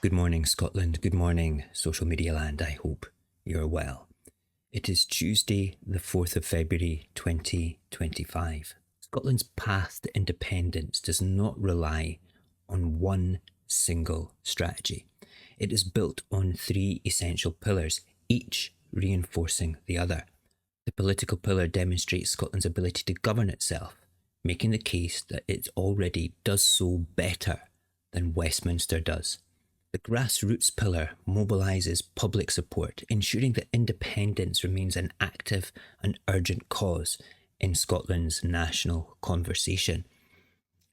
Good morning, Scotland. Good morning, social media land. I hope you're well. It is Tuesday, the 4th of February, 2025. Scotland's path to independence does not rely on one single strategy. It is built on three essential pillars, each reinforcing the other. The political pillar demonstrates Scotland's ability to govern itself, making the case that it already does so better than Westminster does. The grassroots pillar mobilises public support, ensuring that independence remains an active and urgent cause in Scotland's national conversation.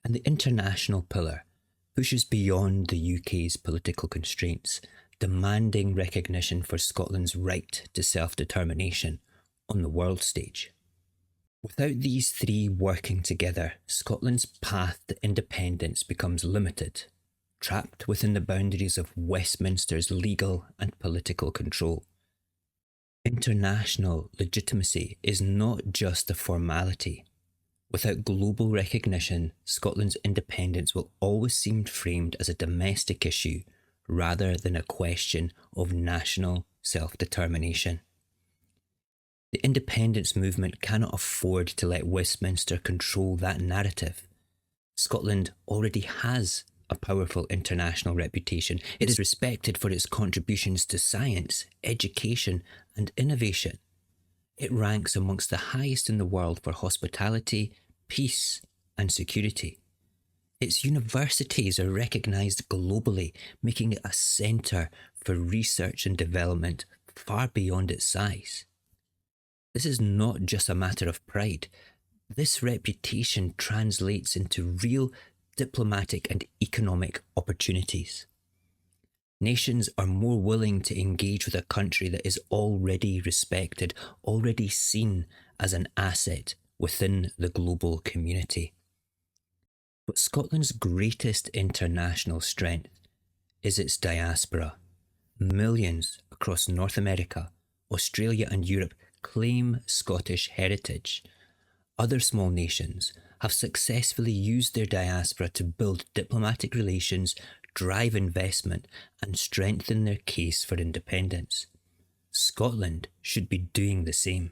And the international pillar pushes beyond the UK's political constraints, demanding recognition for Scotland's right to self-determination on the world stage. Without these three working together, Scotland's path to independence becomes limited, trapped within the boundaries of Westminster's legal and political control. International legitimacy is not just a formality. Without global recognition, Scotland's independence will always seem framed as a domestic issue rather than a question of national self-determination. The independence movement cannot afford to let Westminster control that narrative. Scotland already has a powerful international reputation. It is respected for its contributions to science, education, and innovation. It ranks amongst the highest in the world for hospitality, peace, and security. Its universities are recognised globally, making it a centre for research and development far beyond its size. This is not just a matter of pride. This reputation translates into real diplomatic and economic opportunities. Nations are more willing to engage with a country that is already respected, already seen as an asset within the global community. But Scotland's greatest international strength is its diaspora. Millions across North America, Australia and Europe claim Scottish heritage. Other small nations have successfully used their diaspora to build diplomatic relations, drive investment, and strengthen their case for independence. Scotland should be doing the same.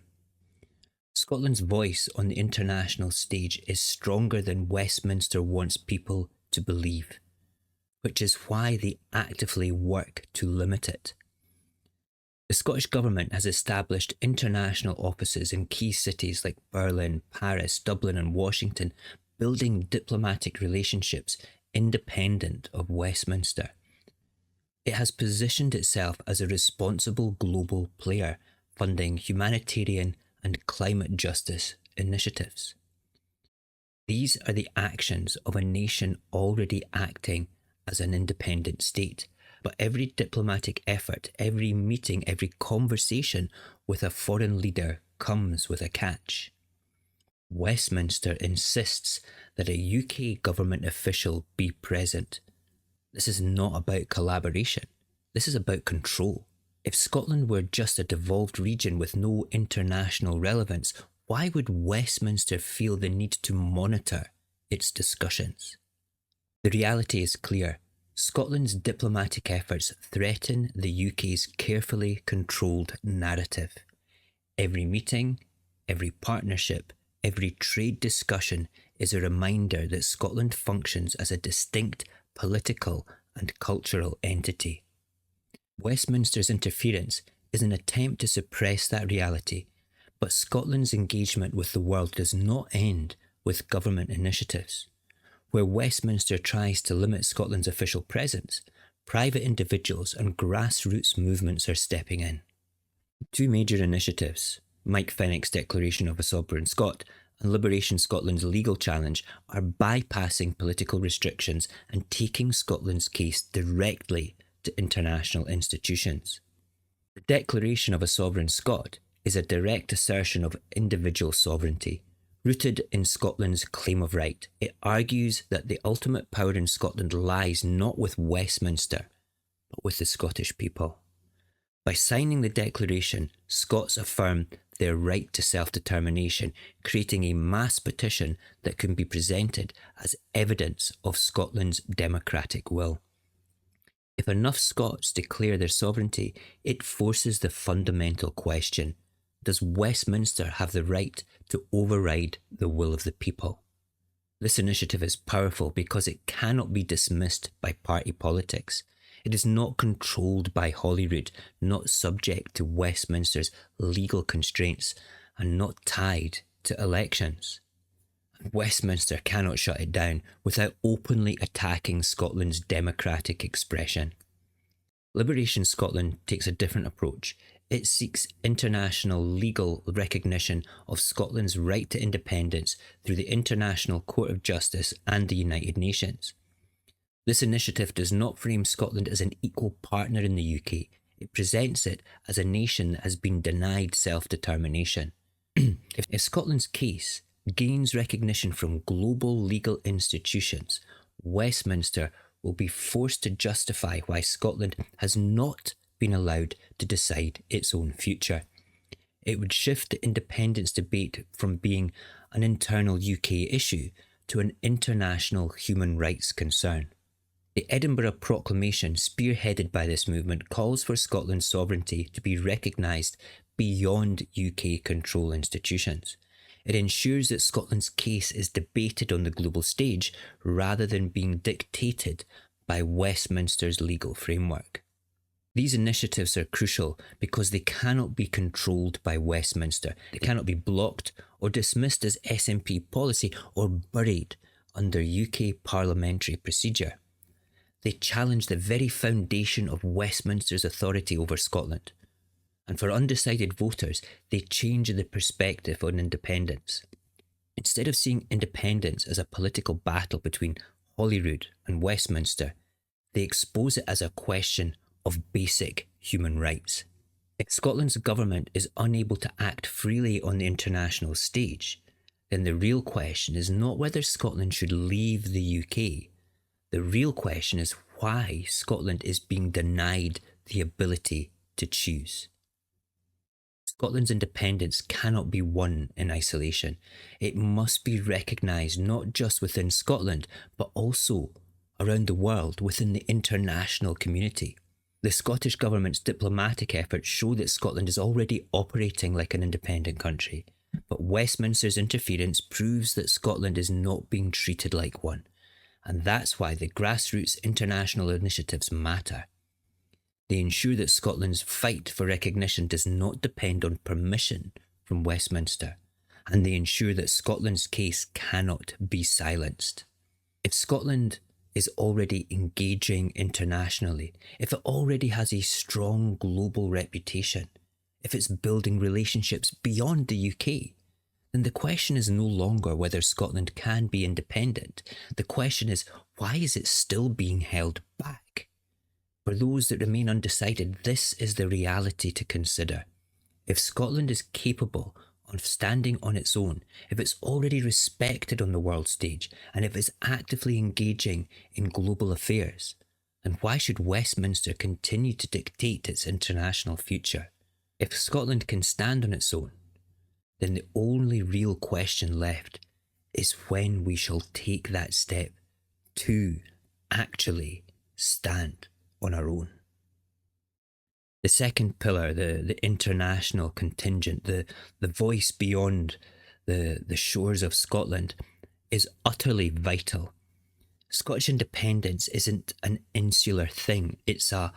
Scotland's voice on the international stage is stronger than Westminster wants people to believe, which is why they actively work to limit it. The Scottish Government has established international offices in key cities like Berlin, Paris, Dublin and Washington, building diplomatic relationships independent of Westminster. It has positioned itself as a responsible global player, funding humanitarian and climate justice initiatives. These are the actions of a nation already acting as an independent state. But every diplomatic effort, every meeting, every conversation with a foreign leader comes with a catch. Westminster insists that a UK government official be present. This is not about collaboration. This is about control. If Scotland were just a devolved region with no international relevance, why would Westminster feel the need to monitor its discussions? The reality is clear. Scotland's diplomatic efforts threaten the UK's carefully controlled narrative. Every meeting, every partnership, every trade discussion is a reminder that Scotland functions as a distinct political and cultural entity. Westminster's interference is an attempt to suppress that reality, but Scotland's engagement with the world does not end with government initiatives. Where Westminster tries to limit Scotland's official presence, private individuals and grassroots movements are stepping in. Two major initiatives, Mike Fenwick's declaration of a sovereign Scot and Liberation Scotland's legal challenge, are bypassing political restrictions and taking Scotland's case directly to international institutions. The declaration of a sovereign Scot is a direct assertion of individual sovereignty. Rooted in Scotland's claim of right, it argues that the ultimate power in Scotland lies not with Westminster, but with the Scottish people. By signing the declaration, Scots affirm their right to self-determination, creating a mass petition that can be presented as evidence of Scotland's democratic will. If enough Scots declare their sovereignty, it forces the fundamental question: does Westminster have the right to override the will of the people? This initiative is powerful because it cannot be dismissed by party politics. It is not controlled by Holyrood, not subject to Westminster's legal constraints, and not tied to elections. Westminster cannot shut it down without openly attacking Scotland's democratic expression. Liberation Scotland takes a different approach. It seeks international legal recognition of Scotland's right to independence through the International Court of Justice and the United Nations. This initiative does not frame Scotland as an equal partner in the UK. It presents it as a nation that has been denied self-determination. If Scotland's case gains recognition from global legal institutions, Westminster will be forced to justify why Scotland has not been allowed to decide its own future. It would shift the independence debate from being an internal UK issue to an international human rights concern. The Edinburgh Proclamation, spearheaded by this movement, calls for Scotland's sovereignty to be recognised beyond UK control institutions. It ensures that Scotland's case is debated on the global stage rather than being dictated by Westminster's legal framework. These initiatives are crucial because they cannot be controlled by Westminster. They cannot be blocked or dismissed as SNP policy or buried under UK parliamentary procedure. They challenge the very foundation of Westminster's authority over Scotland. And for undecided voters, they change the perspective on independence. Instead of seeing independence as a political battle between Holyrood and Westminster, they expose it as a question of basic human rights. If Scotland's government is unable to act freely on the international stage, then the real question is not whether Scotland should leave the UK. The real question is why Scotland is being denied the ability to choose. Scotland's independence cannot be won in isolation. It must be recognised not just within Scotland, but also around the world within the international community. The Scottish Government's diplomatic efforts show that Scotland is already operating like an independent country, but Westminster's interference proves that Scotland is not being treated like one, and that's why the Grassroots international initiatives matter. They ensure that Scotland's fight for recognition does not depend on permission from Westminster, and they ensure that Scotland's case cannot be silenced. If Scotland is already engaging internationally, if it already has a strong global reputation, if it's building relationships beyond the UK, then the question is no longer whether Scotland can be independent. The question is, why is it still being held back? For those that remain undecided, this is the reality to consider. If Scotland is capable of standing on its own, if it's already respected on the world stage, and if it's actively engaging in global affairs, then why should Westminster continue to dictate its international future? If Scotland can stand on its own, then the only real question left is when we shall take that step to actually stand on our own. The second pillar, the international contingent, the voice beyond the shores of Scotland, is utterly vital. Scottish independence isn't an insular thing, it's a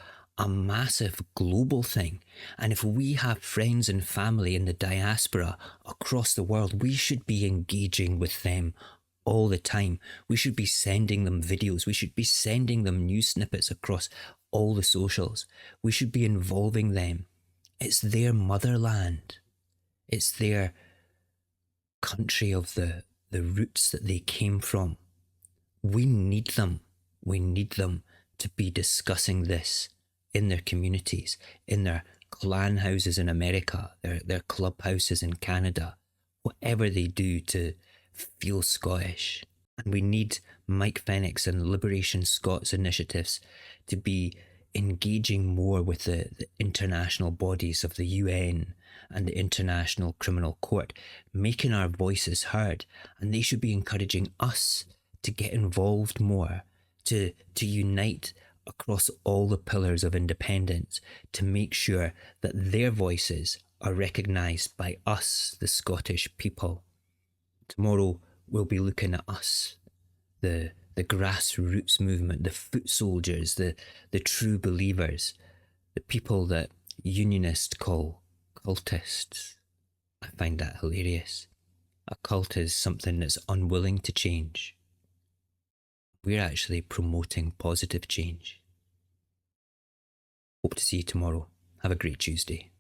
massive global thing. And if we have friends and family in the diaspora across the world, we should be engaging with them all the time. We should be sending them videos. We should be sending them news snippets across all the socials. We should be involving them. It's their motherland. It's their country of the roots that they came from. We need them. We need them to be discussing this in their communities, in their clan houses in America, their clubhouses in Canada, whatever they do to feel Scottish. And we need Mike Fenwick's and Liberation Scots initiatives to be engaging more with the international bodies of the UN and the International Criminal Court, making our voices heard. And they should be encouraging us to get involved more, to unite across all the pillars of independence to make sure that their voices are recognised by us, the Scottish people. Tomorrow we'll be looking at us, the grassroots movement, the foot soldiers, the true believers, the people that unionists call cultists. I find that hilarious. A cult is something that's unwilling to change. We're actually promoting positive change. Hope to see you tomorrow. Have a great Tuesday.